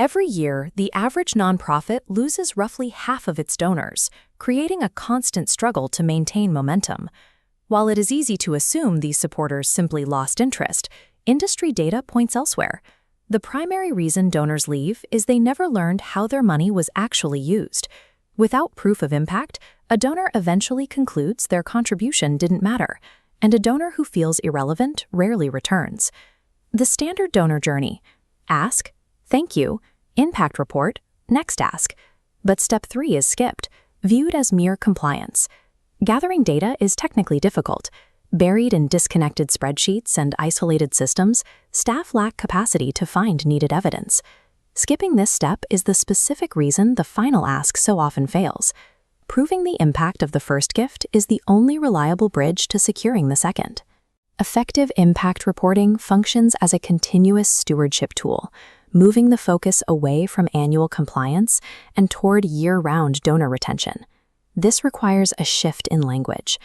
Every year, the average nonprofit loses roughly half of its donors, creating a constant struggle to maintain momentum. While it is easy to assume these supporters simply lost interest, industry data points elsewhere. The primary reason donors leave is they never learned how their money was actually used. Without proof of impact, a donor eventually concludes their contribution didn't matter, and a donor who feels irrelevant rarely returns. The standard donor journey: ask, thank you, impact report, next ask. But step 3 is skipped, viewed as mere compliance. Gathering data is technically difficult. Buried in disconnected spreadsheets and isolated systems, staff lack capacity to find needed evidence. Skipping this step is the specific reason the final ask so often fails. Proving the impact of the first gift is the only reliable bridge to securing the second. Effective impact reporting functions as a continuous stewardship tool, moving the focus away from annual compliance and toward year-round donor retention. This requires a shift in language.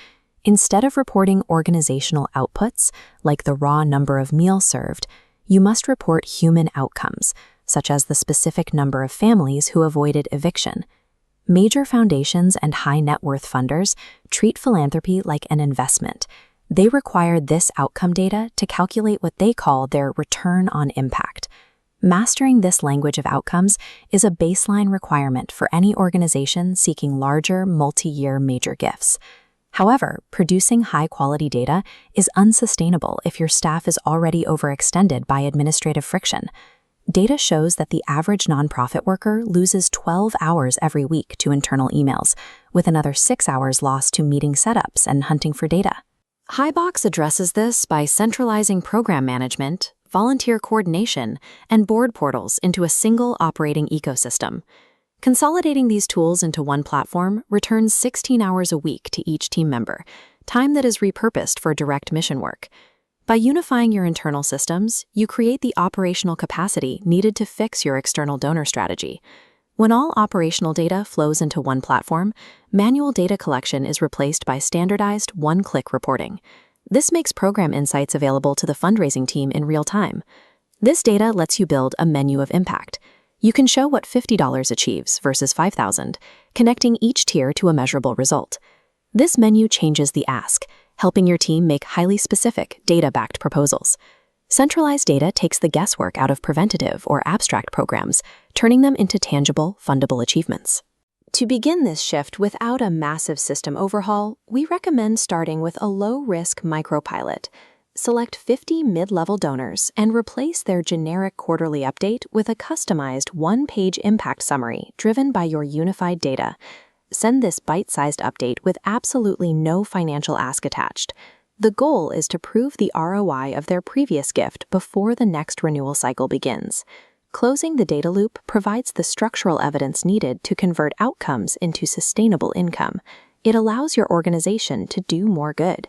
Instead of reporting organizational outputs, like the raw number of meals served, you must report human outcomes, such as the specific number of families who avoided eviction. Major foundations and high-net-worth funders treat philanthropy like an investment. They require this outcome data to calculate what they call their return on impact. Mastering this language of outcomes is a baseline requirement for any organization seeking larger, multi-year major gifts. However, producing high-quality data is unsustainable if your staff is already overextended by administrative friction. Data shows that the average nonprofit worker loses 12 hours every week to internal emails, with another 6 hours lost to meeting setups and hunting for data. Highbox addresses this by centralizing program management, volunteer coordination, and board portals into a single operating ecosystem. Consolidating these tools into one platform returns 16 hours a week to each team member, time that is repurposed for direct mission work. By unifying your internal systems, you create the operational capacity needed to fix your external donor strategy. When all operational data flows into one platform, manual data collection is replaced by standardized one-click reporting. This makes program insights available to the fundraising team in real time. This data lets you build a menu of impact. You can show what $50 achieves versus $5,000, connecting each tier to a measurable result. This menu changes the ask, helping your team make highly specific, data-backed proposals. Centralized data takes the guesswork out of preventative or abstract programs, turning them into tangible, fundable achievements. To begin this shift without a massive system overhaul, we recommend starting with a low-risk micropilot. Select 50 mid-level donors and replace their generic quarterly update with a customized one-page impact summary driven by your unified data. Send this bite-sized update with absolutely no financial ask attached. The goal is to prove the ROI of their previous gift before the next renewal cycle begins. Closing the data loop provides the structural evidence needed to convert outcomes into sustainable income. It allows your organization to do more good.